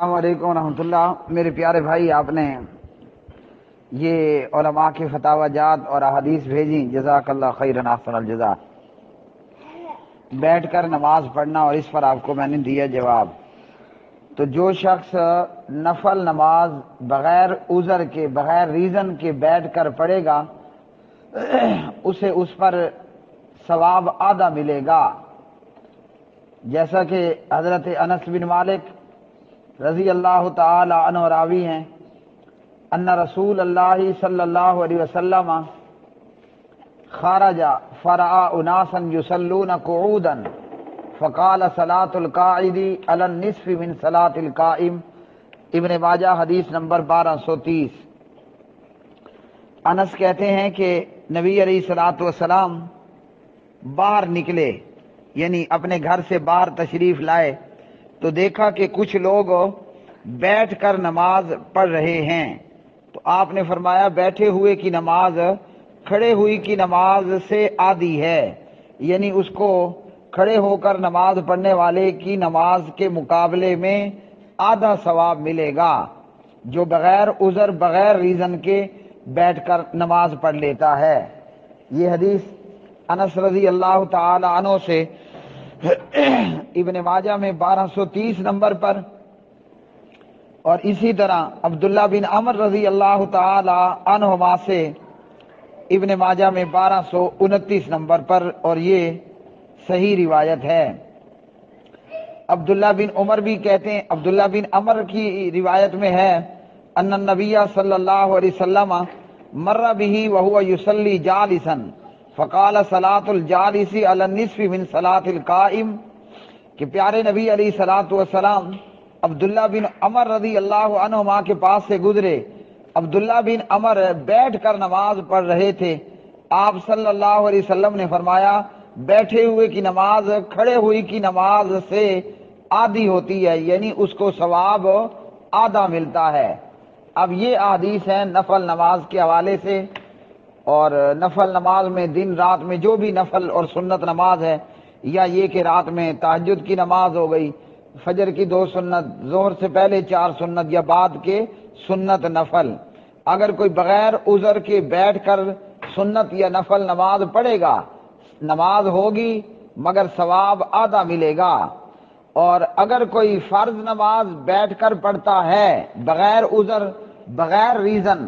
السلام علیکم ورحمۃ اللہ۔ میرے پیارے بھائی، آپ نے یہ علماء کے فتاوی جات اور احادیث بھیجی، جزاک اللہ خیرا احسن الجزا۔ بیٹھ کر نماز پڑھنا، اور اس پر آپ کو میں نے دیا جواب۔ تو جو شخص نفل نماز بغیر عذر کے، بغیر ریزن کے بیٹھ کر پڑھے گا، اسے اس پر ثواب آدھا ملے گا، جیسا کہ حضرت انس بن مالک رضی اللہ تعالی عنہ راوی ہیں، ان رسول اللہ صلی اللہ علیہ وسلم خرج فرأى اناسا يصلون قعودا فقال صلاة القاعد على النصف من صلاة القائم۔ ابن ماجہ حدیث نمبر 1230۔ انس کہتے ہیں کہ نبی علیہ الصلوۃ والسلام باہر نکلے، یعنی اپنے گھر سے باہر تشریف لائے، تو دیکھا کہ کچھ لوگ بیٹھ کر نماز پڑھ رہے ہیں، تو آپ نے فرمایا بیٹھے ہوئے کی نماز کھڑے ہوئی کی نماز سے آدھی ہے، یعنی اس کو کھڑے ہو کر نماز پڑھنے والے کی نماز کے مقابلے میں آدھا ثواب ملے گا، جو بغیر عذر، بغیر ریزن کے بیٹھ کر نماز پڑھ لیتا ہے۔ یہ حدیث انس رضی اللہ تعالی عنہ سے ابن ماجہ میں 1230 نمبر پر، اور اسی طرح عبداللہ بن عمر رضی اللہ تعالی عنہما سے ابن ماجہ میں 1229 نمبر پر، اور یہ صحیح روایت ہے۔ عبداللہ بن عمر بھی کہتے ہیں، عبداللہ بن عمر کی روایت میں ہے، ان النبی صلی اللہ علیہ وسلم مر به وهو يصلي جالسا فقال صلاة الجالس على النصف من صلاة القائم، کہ پیارے نبی علیہ الصلوۃ والسلام عبداللہ بن عمر رضی اللہ عنہما کے پاس سے گزرے، عبداللہ بن عمر بیٹھ کر نماز پڑھ رہے تھے، آپ صلی اللہ علیہ وسلم نے فرمایا بیٹھے ہوئے کی نماز کھڑے ہوئی کی نماز سے آدھی ہوتی ہے، یعنی اس کو ثواب آدھا ملتا ہے۔ اب یہ احادیث ہیں نفل نماز کے حوالے سے، اور نفل نماز میں دن رات میں جو بھی نفل اور سنت نماز ہے، یا یہ کہ رات میں تہجد کی نماز ہو گئی، فجر کی 2 سنت، ظہر سے پہلے 4 سنت یا بعد کے سنت نفل، اگر کوئی بغیر عذر کے بیٹھ کر سنت یا نفل نماز پڑھے گا، نماز ہوگی مگر ثواب آدھا ملے گا، اور اگر کوئی فرض نماز بیٹھ کر پڑھتا ہے بغیر عذر، بغیر ریزن،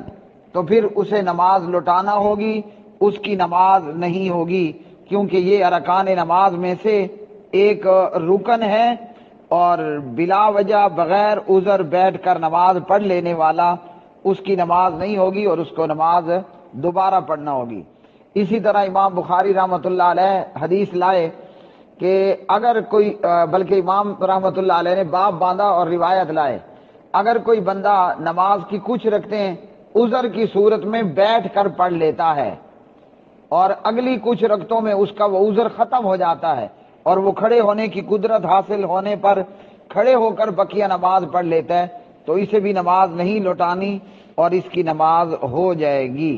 تو پھر اسے نماز لوٹانا ہوگی، اس کی نماز نہیں ہوگی، کیونکہ یہ ارکان نماز میں سے ایک رکن ہے، اور بلا وجہ بغیر عذر بیٹھ کر نماز پڑھ لینے والا، اس کی نماز نہیں ہوگی اور اس کو نماز دوبارہ پڑھنا ہوگی۔ اسی طرح امام بخاری رحمۃ اللہ علیہ حدیث لائے کہ اگر کوئی، بلکہ امام رحمۃ اللہ علیہ نے باب باندھا اور روایت لائے، اگر کوئی بندہ نماز کی کچھ رکھتے عذر کی صورت میں بیٹھ کر پڑھ لیتا ہے، اور اگلی کچھ رکعتوں میں اس کا وہ عذر ختم ہو جاتا ہے، اور وہ کھڑے ہونے کی قدرت حاصل ہونے پر کھڑے ہو کر بقیہ نماز پڑھ لیتا ہے، تو اسے بھی نماز نہیں لوٹانی اور اس کی نماز ہو جائے گی۔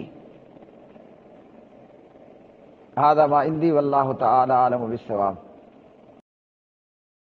هذا ما عندي والله تعالى اعلم بالصواب۔